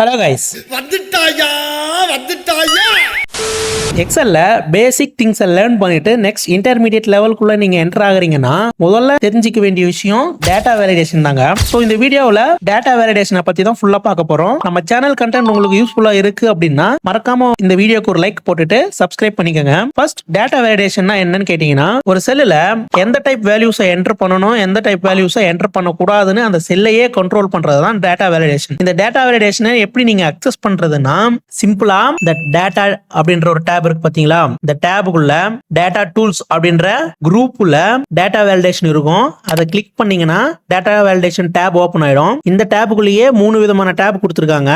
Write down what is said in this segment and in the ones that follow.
Hello guys, வந்துட்டாயா வந்துட்டாயா. எக்ஸல்ல பேசிக் திங்ஸை learn பண்ணிட்டு next intermediate லெவலுக்குள்ள நீங்க என்டர் ஆகுறீங்கன்னா முதல்ல தெரிஞ்சிக்க வேண்டிய விஷயம் டேட்டா வேலிடேஷன் தாங்க. ஸோ இந்த வீடியோவில் டேட்டா வேலிடேஷனை பத்தி தான் ஃபுல்லா பார்க்க போறோம். நம்ம சேனல் கண்டென்ட் உங்களுக்கு யூஸ்ஃபுல்லா இருக்கு அப்படின்னா மறக்காம இந்த வீடியோக்கு ஒரு லைக் போட்டுட்டு சப்ஸ்கிரைப் பண்ணிக்கோங்க. ஃபர்ஸ்ட் டேட்டா வேலிடேஷன்னா என்னன்னு கேட்டீங்கன்னா, ஒரு செல்லுல எந்த டைப் வேல்யூஸை என்டர் பண்ணணும், எந்த டைப் வேல்யூஸை என்டர் பண்ணக்கூடாதுன்னு அந்த செல்லையே கண்ட்ரோல் பண்றது தான் டேட்டா வேலிடேஷன். இந்த டேட்டா வேலிடேஷனை எப்படி நீங்க அக்சஸ் பண்றதுன்னா, சிம்பிளா இந்த டேட்டா அப்படின்ற ஒரு டேப் இருக்கு பாத்தீங்களா, இந்த டேபுக்குள்ள டேட்டா டூல்ஸ் அப்படின்ற குரூப்புல டேட்டா வேலிடேஷன் இருக்கும். அதை கிளிக் பண்ணீங்கன்னா டேட்டா வேலிடேஷன் டேப் ஓபன் ஆயிடும். இந்த டேபுக்குள்ளேயே 3 விதமான டேப் கொடுத்திருக்காங்க.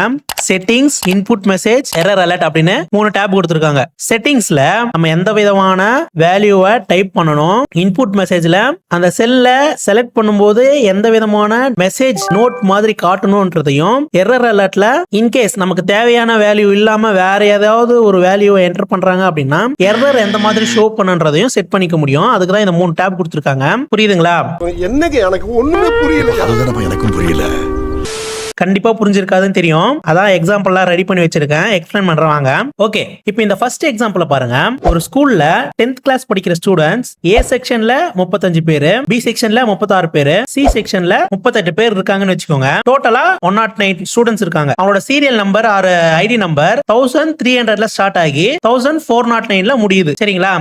Settings, input message, error alert அப்படின்னு 3 டேப் கொடுத்திருக்காங்க. செட்டிங்ஸ்ல நம்ம எந்த விதமான வேல்யூவை டைப் பண்ணணும், இன்புட் மெசேஜ்ல அந்த செல்ல செலக்ட் பண்ணும்போது எந்த விதமான மெசேஜ் நோட் மாதிரி காட்டணும்ன்றதையும், எரர் அலர்ட்ல இன்கேஸ் நமக்கு தேவையான வேல்யூ இல்லாம வேற ஏதாவது ஒரு வேல்யூவை என்டர் பண்றாங்க அப்படின்னா எரர் எந்த மாதிரி ஷோ பண்ணுன்றதையும் செட் பண்ணிக்க முடியும். அதுக்கு தான் இந்த 3 டேப் கொடுத்திருக்காங்க. புரியுதுங்களா? என்னங்க எனக்கு ஒண்ணுமே புரியல. அதுதான் எனக்கும் புரியல. கண்டிப்பா புரிஞ்சிருக்காதுன்னு தெரியும். அதான் எக்ஸாம்பிள்லாம் ரெடி பண்ணி வச்சிருக்கேன், எக்ஸ்பிளைன் பண்றேன் வாங்க. ஓகே, இப்போ இந்த ஃபர்ஸ்ட் எக்ஸாம்பிள் பாருங்க. ஒரு ஸ்கூல்ல 10th கிளாஸ் படிக்கிற ஸ்டூடெண்ட்ஸ் ஏ செக்ஷன்ல 35 பேரு, பி செக்ஷன்ல 36 பேரு, சி செக்ஷன்ல 38 பேர் இருக்காங்கன்னு வச்சுக்கோங்க. டோட்டலா 109 ஸ்டூடெண்ட்ஸ் இருக்காங்க. அவங்களோட serial number or ID number 1300ல ஸ்டார்ட் ஆகி 1409ல முடியுது. சரிங்களா?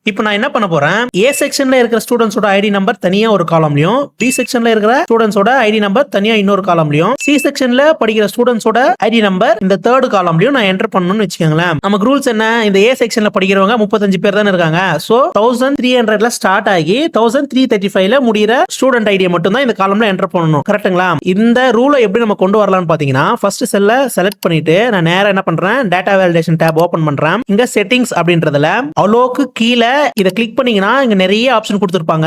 இப்போ நான் என்ன பண்ண போறேன், ஏ செக்ஷன்ல இருக்கிற ஸ்டூடெண்ட்ஸோட ஐடி நம்பர் தனியா ஒரு காலம்லயும், பி செக்ஷன்ல இருக்கிற ஸ்டூடெண்ட்ஸோட ஐடி நம்பர் தனியா இன்னொரு காலம்லயும், சி செக்ஷன்ல படிக்கிற ஸ்டூடெண்ட்ஸோட ஐடி நம்பர் இந்த தேர்ட் காலம்லயும் நான் என்டர் பண்ணணும்னு வச்சுக்கோங்களேன். நமக்கு ரூல்ஸ் என்ன, இந்த ஏ செக்ஷன்ல படிக்கிறவங்க 35 பேர் தானே இருக்காங்க. சோ 1300ல ஸ்டார்ட் ஆகி 1335ல முடிகிற ஸ்டூடெண்ட் ஐடியை மட்டும் தான் இந்த காலம்ல என்டர் பண்ணணும். கரெக்ட்டுங்களா? இந்த ரூலை எப்படி நம்ம கொண்டு வரலாம்னு பாத்தீங்கன்னா, ஃபர்ஸ்ட் செல்ல செலக்ட் பண்ணிட்டு நான் நேரா என்ன பண்றேன், டேட்டா வேலிடேஷன் டேப் ஓபன் பண்றேன். இங்க செட்டிங்ஸ் அப்படின்றதுல அலோக்கு கீழே இதை கிளிக் பண்ணீங்கன்னா இங்க நிறைய ஆப்ஷன் கொடுத்திருப்பாங்க.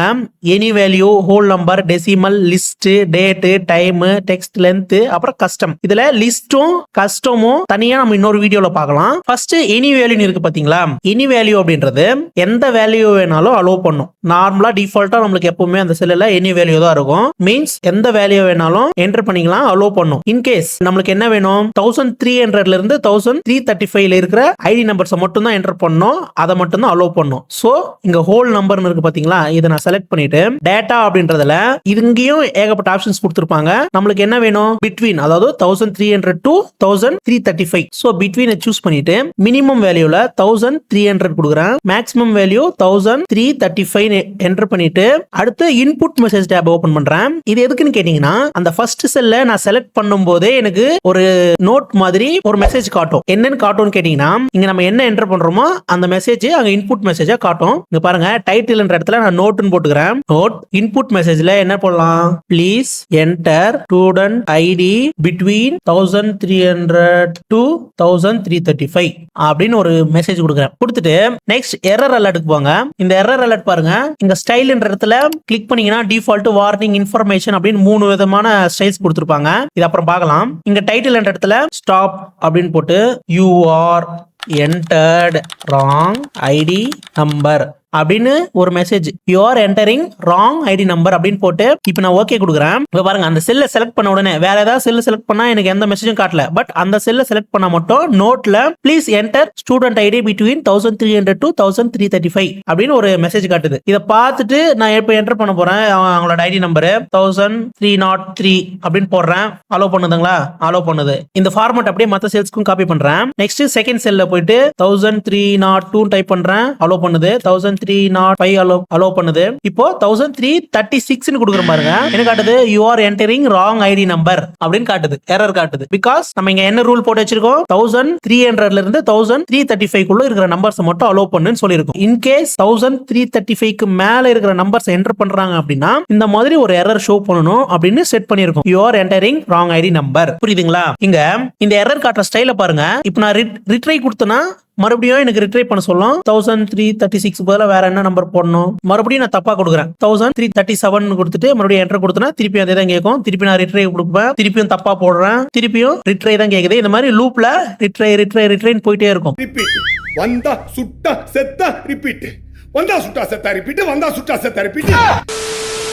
Any value, whole number, decimal, list, date, time, text length, அப்புறம் கஸ்டம். இதுல லிஸ்டும் கஸ்டமும் தனியா நம்ம இன்னொரு வீடியோல பார்க்கலாம். ஃபர்ஸ்ட் எனி வேல்யூ இருக்கு பாத்தீங்களா. எனி வேல்யூ அப்படின்றது எந்த வேல்யூ வேணாலும் அலோவ் பண்ணும். நார்மலா டிஃபால்ட்டா நம்மளுக்கு எப்பவுமே அந்த செல்லுல எனி வேல்யூ தான் இருக்கும். மீன்ஸ் எந்த வேல்யூ வேணாலும் என்டர் பண்ணிக்கலாம், அலோவ் பண்ணும். இன்கேஸ் நம்மளுக்கு என்ன வேணும், 1300ல இருந்து 1335ல இருக்கிற ஐடி நம்பர்ஸ் மட்டும் தான் என்டர் பண்ணணும், அதை மட்டும் தான் அலோவ் பண்ணும். சோ இங்க ஹோல் நம்பர் இருக்கு பாத்தீங்களா, இதை நான் செலக்ட் பண்ணிட்டு டேட்டா அப்படின்றதுல இங்கேயும் ஏகப்பட்ட ஆப்ஷன்ஸ் கொடுத்திருப்பாங்க. நம்மளுக்கு என்ன வேணும், பிட்வீன், அதாவது 1300 to 1335. சோ பிட்வீனை சூஸ் பண்ணிட்டு மினிமம் வேல்யூல 1300 கொடுக்குறேன், மேக்ஸிமம் வேல்யூ 1335 என்டர் பண்ணிட்டு அடுத்து இன்புட் மெசேஜ் டேப் ஓபன் பண்றேன். இது எதுக்குன்னு கேட்டீங்கன்னா, அந்த ஃபர்ஸ்ட் செல்ல நான் செலக்ட் பண்ணும் போதே எனக்கு ஒரு நோட் மாதிரி ஒரு மெசேஜ் காட்டும். என்னன்னு காட்டும்னு கேட்டீங்கன்னா, இங்க நம்ம என்ன என்டர் பண்றோமோ அந்த மெசேஜ் அங்க இன்புட் மெசேஜா காட்டும். இங்க பாருங்க, டைட்டில்ன்ற இடத்துல நான் நோட்னு போட்டுக்கிறேன். நோட் இன்புட் மெசேஜ்ல என்ன போடலாம், please enter student ID between 1300 to 1335 அப்படின்னு ஒரு மெசேஜ் கொடுக்குறேன். கொடுத்துட்டு நெக்ஸ்ட் எரர் அலர்ட்டுக்கு போங்க. இந்த எரர் அலர்ட் பாருங்க, இங்க ஸ்டைல்ன்ற இடத்துல கிளிக் பண்ணீங்கன்னா டிஃபால்ட், வார்னிங், இன்ஃபர்மேஷன் அப்படின்னு 3 விதமான ஸ்டைல்ஸ் கொடுத்திருப்பாங்க. இது அப்புறம் பார்க்கலாம். இங்க டைட்டில்ன்ற இடத்துல ஸ்டாப் அப்படின்னு போட்டு you are entered wrong ID number அப்படின்னு ஒரு மெசேஜ், you are entering wrong ID number அப்படின்னு போட்டு இப்போ நான் ஓகே கொடுக்குறேன். இப்போ பாருங்க, அந்த செல்லை செலக்ட் பண்ண உடனே வேற ஏதாவது செல்ல செலக்ட் பண்ணா எனக்கு எந்த மெசேஜும் காட்டல. பட் அந்த செல்லை செலக்ட் பண்ணா மட்டும் நோட்ல please enter student ID between 1300 to 1335 அப்படின்னு ஒரு மெசேஜ் காட்டுது. இதை பார்த்துட்டு நான் இப்போ என்டர் பண்ண போறேன் அவங்களோட ஐடி நம்பர் 1303 அப்படின்னு போடுறேன். அலோ பண்ணுதுங்களா? அலோ பண்ணுது. இந்த ஃபார்மட் அப்படியே மற்ற செல்ஸ்க்கும் காப்பி பண்றேன். நெக்ஸ்ட் செகண்ட் செல்ல போயிட்டு 1302 டைப் பண்றேன். அலோ பண்ணுது. 1305 அலோ பண்ணுது. இப்போ 1336 கொடுக்குற பாருங்க, என்ன காட்டுது, you are entering wrong ID number அப்படின்னு காட்டுது, எரர் காட்டுது. பிகாஸ் நம்ம இங்க என்ன ரூல் போட்டு வச்சிருக்கோம், 1300ல இருந்து 1335 குள்ள இருக்கிற நம்பர்ஸ் மட்டும் அலோ பண்ணுன்னு சொல்லிருக்கோம். இன்கேஸ் 1335க்கு மேல இருக்கிற நம்பர்ஸ் என்டர் பண்றாங்க அப்படின்னா இந்த மாதிரி ஒரு எரர் ஷோ பண்ணணும் அப்படின்னு செட் பண்ணிருக்கோம். You are entering wrong ID number. புரியுதுங்களா? இங்க இந்த எரர் காட்டுற ஸ்டைல பாருங்க. இப்போ நான் ரிட்ரை கொடுத்தனா மறுபடியும் எனக்கு ரிட்ரை பண்ண சொல்லும். 1336 பதிலா வேற என்ன நம்பர் போடணும், மறுபடியும் நான் தப்பா கொடுக்குறேன். 1337 கொடுத்துட்டு மறுபடியும் என்டர் கொடுத்தனா திருப்பி அதே தான் கேட்கும். திருப்பி நான் ரிட்ரை கொடுப்பேன், திருப்பியும் தப்பா போடுறேன், திருப்பியும் ரிட்ரை தான் கேக்குது. இந்த மாதிரி லூப்ல ரிட்ரைன்னு போயிட்டே இருக்கும். ரிப்பீட், வந்தா சுட்டா செத்தா ரிப்பீட், வந்தா சுட்டா செத்தா ரிப்பீட், வந்தா சுட்டா செத்தா ரிப்பீட்.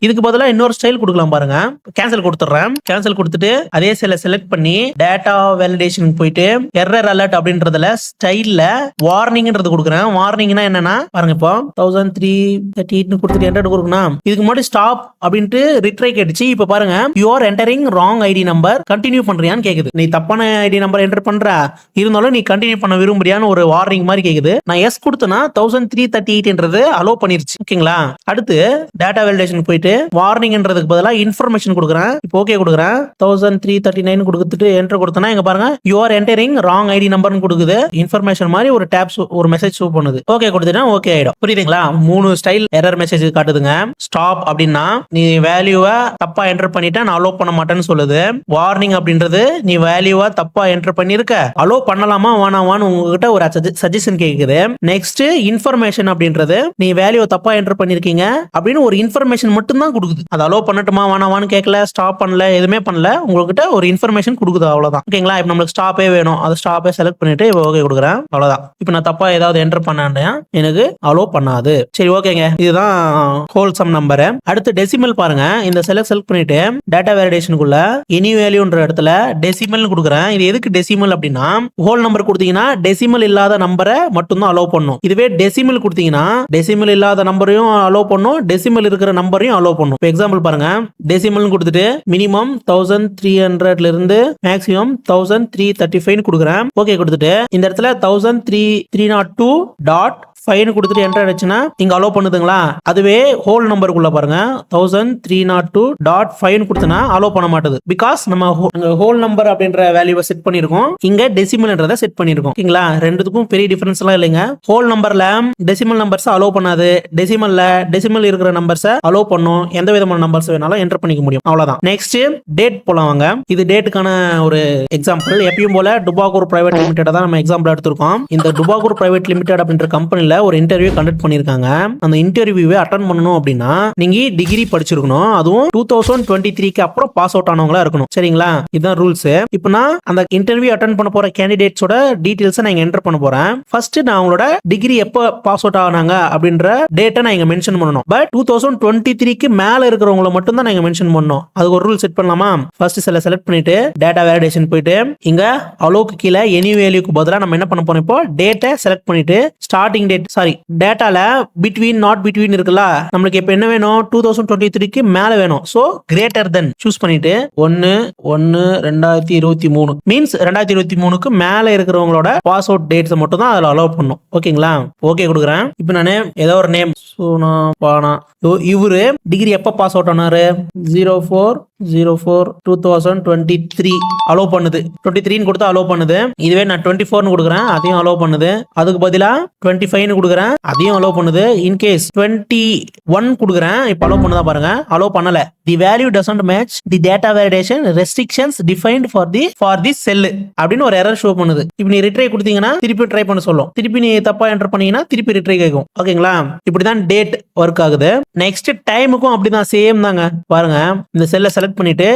இதுக்கு பதிலா இன்னொரு ஸ்டைல் கொடுக்கலாம் பாருங்க. கேன்சல் கொடுத்துறேன். கேன்சல் கொடுத்துட்டு அதே செல்ல செலக்ட் பண்ணி டேட்டா வேலிடேஷன் போயிட்டு எரர் அலர்ட் அப்படின்றதுல ஸ்டைல்ல வார்னிங்ன்றது கொடுக்குறேன். வார்னிங்னா என்னன்னா பாருங்க, இப்போ 1338 கொடுத்துட்டு என்டர் கொடுக்கணும். இதுக்கு முன்னாடி ஸ்டாப் அப்படின்ட்டு ரிட்ரை கேட்டுச்சு. இப்ப பாருங்க, you are entering wrong ID number, continue பண்றியான்னு கேக்குது. நீ தப்பான ஐடி நம்பர் என்டர் பண்ற, இருந்தாலும் நீ கண்டினியூ பண்ண விரும்புறியான்னு ஒரு வார்னிங் மாதிரி கேக்குது. நான் எஸ் கொடுத்தனா 1338ன்றது அலோ பண்ணிருச்சு. ஓகேங்களா? அடுத்து டேட்டா வேலிடேஷன் போயிட்டு வார்னிங்ன்றதுக்கு பதிலா இன்ஃபர்மேஷன் கொடுக்குறேன். இப்போ ஓகே கொடுக்குறேன். 1339 கொடுத்துட்டு என்டர் கொடுத்தனா இங்க பாருங்க, you are entering wrong ID நம்பர்னு கொடுக்குது. இன்ஃபர்மேஷன் மாதிரி ஒரு டேப் ஒரு மெசேஜ் ஷோ பண்ணுது. ஓகே கொடுத்துட்டா ஓகே ஆயிடும். புரியுதுங்களா? 3 ஸ்டைல் எரர் மெசேஜ் காட்டுதுங்க. ஸ்டாப் அப்படின்னா நீ வேல்யூவை தப்பா என்டர் பண்ணிட்டா நான் அலோ பண்ண மாட்டேன்னு சொல்லுது. வார்னிங் அப்படின்றது நீ வேல்யூவை தப்பா என்டர் பண்ணிருக்க, அலோ பண்ணலாமா வேணாமான்னு உங்ககிட்ட ஒரு சஜஷன் கேக்குது. நெக்ஸ்ட் இன்ஃபர்மேஷன் அப்படின்றது நீ வேல்யூ தப்பா என்டர் பண்ணிருக்கீங்க அப்படின்னு ஒரு இன்ஃபர்மேஷன் மட்டும் தான் கொடுக்குது. அது அலோ பண்ணட்டுமா வேணாமான்னு கேட்கல, ஸ்டாப் பண்ணல, எதுவுமே பண்ணல, உங்ககிட்ட ஒரு இன்ஃபர்மேஷன் கொடுக்குது. அவ்வளவுதான். ஓகேங்களா? இப்போ நம்மளுக்கு ஸ்டாப்பே வேணும், அதை ஸ்டாப்பே செலக்ட் பண்ணிட்டு இப்போ ஓகே கொடுக்குறேன். அவ்வளவுதான். இப்போ நான் தப்பா ஏதாவது என்டர் பண்ணேன்னா எனக்கு அலோ பண்ணாது. சரி ஓகேங்க, இதுதான் ஹோல் சம் நம்பர். அடுத்து டெசிமல் பாருங்க. இந்த செலக்ட் பண்ணிட்டு டேட்டா வேலிடேஷனுக்குள்ள எனி வேல்யூன்ற இடத்துல டெசிமல் கொடுக்குறேன். இது எதுக்கு டெசிமல் அப்படின்னா, ஹோல் நம்பர் கொடுத்தீங்கன்னா டெசிமல் இல்லாத நம்பரை மட்டும் தான் அலோ பண்ணும். இதுவே டெசிமல் கொடுத்தீங்கன்னா டெசிமல் இல்லாத நம்பரையும் அலோ பண்ணும், டெசிமல் இருக்கிற நம்பரையும் அலோ பண்ணும். இப்போ எக்ஸாம்பிள் பாருங்க, டெசிமல் கொடுத்துட்டு மினிமம் 1300ல இருந்து மேக்ஸிமம் 1335 கொடுக்குறேன். ஓகே கொடுத்துட்டு இந்த இடத்துல 1302.5 கொடுத்துட்டு என்டர் அடிச்சுன்னா இங்க அலோ பண்ணுதுங்களா? அதுவே ஹோல் நம்பருக்குள்ள பாருங்க 1302.5 கொடுத்தனா அலோ பண்ண மாட்டேது. பிகாஸ் நம்ம ஹோல் நம்பர் அப்படின்ற வேல்யூவை செட் பண்ணிருக்கோம், இங்க டெசிமல்ன்றதை செட் பண்ணிருக்கோம். ஓகேங்களா? ரெண்டுத்துக்கும் பெரிய டிஃபரன்ஸ் எல்லாம் இல்லைங்க. ஹோல் நம்பர்ல டெசிமல் நம்பர்ஸ் அலோ பண்ணாது, டெசிமல் இருக்கிற நம்பர்ஸ் அலோ பண்ணும். எந்த விதமான நம்பர்ஸ் வேணாலும் என்டர் பண்ணிக்க முடியும். அவ்வளவுதான். நெக்ஸ்ட் டேட் போலாம் வாங்க. இது டேட்டுக்கான ஒரு எக்ஸாம்பிள். எப்பயும் போல டுபாகூர் பிரைவேட் லிமிடெட் தான் நம்ம எக்ஸாம்பிள் எடுத்திருக்கோம். இந்த டுபாகூர் பிரைவேட் லிமிடெட் அப்படின்ற கம்பெனில ஒரு இன்டர்வியூ கண்டக்ட் பண்ணிருக்காங்க. அந்த இன்டர்வியூவை அட்டெண்ட் பண்ணணும் அப்படின்னா நீங்க டிகிரி படிச்சிருக்கணும், அதுவும் 2023க்கு அப்புறம் பாஸ் அவுட் ஆனவங்களா இருக்கணும். சரிங்களா? இதுதான் ரூல்ஸ். இப்போ நான் அந்த இன்டர்வியூ அட்டெண்ட் பண்ண போற கேண்டிடேட்ஸோட டீடைல்ஸ் நான் என்டர் பண்ண போறேன். ஃபர்ஸ்ட் நான் அவங்களோட டிகிரி எப்ப பாஸ் அவுட் ஆனாங்க அப்படின்ற டேட்டை நான் இங்க மென்ஷன் பண்ணணும். பட் 2023க்கு மேல இருக்கிறவங்கள மட்டும் தான் நான் மென்ஷன் பண்ணணும். அதுக்கு ஒரு ரூல் செட் பண்ணலாமா? ஃபர்ஸ்ட் செலக்ட் பண்ணிட்டு டேட்டா வேலிடேஷன் போயிட்டு இங்க அலோக்கு கீழே எனி வேல்யூக்கு பதிலா நம்ம என்ன பண்ண போறோம், இப்போ டேட்டை செலக்ட் பண்ணிட்டு ஸ்டார்டிங் டேட் டேட்டால பிட்வீன் நாட் பிட்வீன் இருக்குல்ல, நம்மளுக்கு இப்ப என்ன வேணும், 2023க்கு மேல வேணும். சோ கிரேட்டர் தென் சூஸ் பண்ணிட்டு 1/1/2023 மீன்ஸ் 2023க்கு மேல இருக்கிறவங்களோட பாஸ் அவுட் டேட்ஸ் மட்டும் தான் அதுல அலோவ் பண்ணும். ஓகேங்களா? ஓகே கொடுக்குறேன். இப்போ நானு ஏதோ ஒரு நேம் சோனா பானா, இவரு டிகிரி எப்ப பாஸ் அவுட் ஆனாரு, 04/04/2023 அலோ பண்ணுது. 23 கொடுத்தா அலோ பண்ணுது. இதுவே நான் 24 கொடுக்குறேன், அதையும் அலோ பண்ணுது. அதுக்கு பதிலா 25 கொடுக்குறேன், அதையும் அலோ பண்ணுது. இன்கேஸ் 21 கொடுக்குறேன், இப்போ அலோ பண்ணதா பாருங்க, அலோ பண்ணல. The value doesn't match the data validation restrictions defined for the cell அப்படின்னு ஒரு எரர் ஷோ பண்ணுது. இப்போ நீ ரிட்ரை கொடுத்தீங்கன்னா திருப்பி ட்ரை பண்ண சொல்லும். திருப்பி நீ தப்பா என்டர் பண்ணீங்கன்னா திருப்பி ரிட்ரை கேட்கும். ஓகேங்களா? இப்படிதான் டேட் ஒர்க் ஆகுது. நெக்ஸ்ட் டைமுக்கும் அப்படிதான், சேம் தாங்க. பாருங்க, இந்த செல்லை செலக்ட் பண்ணிட்டு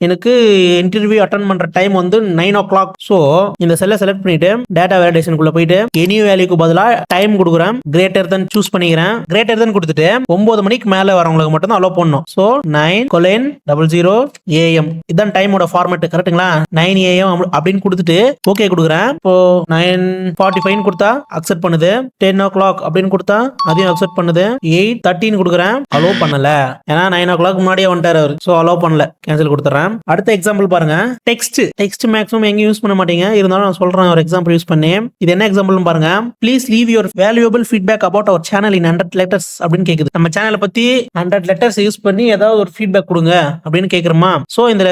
எனக்கு இன்டர்வியூ அட்டெண்ட் பண்ற டைம் வந்து 9 o'clock. சோ இந்த செல்லை செலக்ட் பண்ணிட்டு டேட்டா வேலிடேஷனுக்குள்ள போயிட்டு எனி வேல்யூக்கு பதிலா டைம் கொடுக்குறேன். கிரேட்டர் தென் சூஸ் பண்ணிக்கிறேன். கிரேட்டர் தென் கொடுத்துட்டு 9 மணிக்கு மேல வரவங்களுக்கு மட்டும் தான் அலோ பண்ணணும். சோ 9:00 AM இதான் டைமோட ஃபார்மேட். கரெக்ட்டுங்களா? 9 AM அப்படின்னு கொடுத்துட்டு ஓகே கொடுக்குறேன். இப்போ 9:45 கொடுத்தா அக்செப்ட் பண்ணுது. 10 o'clock அப்படின்னு கொடுத்தா அதையும் அக்செப்ட் பண்ணுது. 8:13 கொடுக்குறேன், அலோ பண்ணல. ஏன்னா 9 o'clock முன்னாடியே வந்துட்டாரு அவர். சோ அலோ பண்ணல, கேன்சல் கொடுத்துறேன். அடுத்த எக்ஸாம்பிள் பாருங்க. டெக்ஸ்ட் மேக்ஸிமம் எங்க யூஸ் பண்ண மாட்டீங்க, இருந்தாலும் நான் சொல்றேன் ஒரு எக்ஸாம்பிள் யூஸ் பண்ணி. இது என்ன எக்ஸாம்பிள் பாருங்க. Please leave your valuable feedback about our channel in 100 letters அப்படின்னு கேக்குது. நம்ம சேனலை பத்தி 100 letters யூஸ் பண்ணி ஏதாவது ஒரு ஃபீட்பேக் கொடுங்க அப்படின்னு கேக்குறோமா? சோ இந்த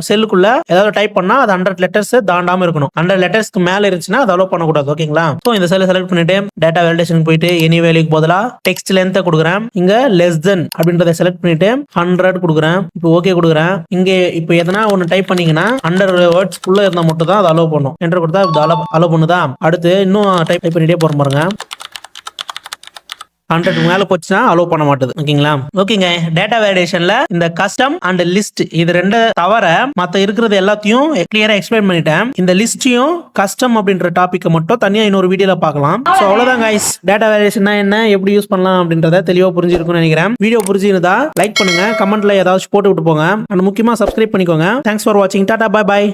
செல்லுக்குள்ள ஏதாவது டைப் பண்ணா அது 100 letters தாண்டாம இருக்கணும். 100 lettersக்கு மேல இருந்துச்சுன்னா அதை அலோ பண்ணக்கூடாது. ஓகேங்களா? சோ இந்த செல்லை செலக்ட் பண்ணிட்டு டேட்டா வேலிடேஷன் போயிட்டு எனி வேல்யூக்கு பதிலா டெக்ஸ்ட் லென்த் கொடுக்குறேன். இங்க லெஸ் தென் அப்படின்றத செலக்ட் பண்ணிட்டு 100 கொடுக்குறேன். இப்போ ஓகே கொடுக்குறேன். இங்க இப்போ எதனா ஒன்னு டைப் பண்ணீங்கன்னா 100 வேர்ட்ஸ் குள்ள இருந்தா மட்டும் தான் அதை அலோ பண்ணும். என்டர் கொடுத்தா அலோ பண்ணுதா? அடுத்து இன்னும் டைப் பண்ணிட்டே போறோம் பாருங்க. 100 மேல போச்சுன்னா அலோவ் பண்ண மாட்டேது. ஓகேங்களா? ஓகேங்க, டேட்டா வேலிடேஷன்ல இந்த கஸ்டம் அண்ட் லிஸ்ட் இது ரெண்டு தவிர மத்த இருக்கிறது எல்லாத்தையும் கிளியரா எக்ஸ்பிளைன் பண்ணிட்டேன். இந்த லிஸ்டையும் கஸ்டம் அப்படின்ற டாபிக் மட்டும் தனியா இன்னொரு வீடியோல பார்க்கலாம். சோ அவ்வளவுதான் गाइस. டேட்டா வேலிடேஷன்னா என்ன, எப்படி யூஸ் பண்ணலாம் அப்படின்றத தெளிவா புரிஞ்சிருக்கும்னு நினைக்கிறேன். வீடியோ புரிஞ்சிருந்தா லைக் பண்ணுங்க, கமெண்ட்ல ஏதாச்சும் போட்டு விட்டு போங்க, அண்ட் முக்கியமா சப்ஸ்கிரைப் பண்ணிக்கோங்க. தேங்க்ஸ் ஃபார் வாட்சிங். Tata, bye by.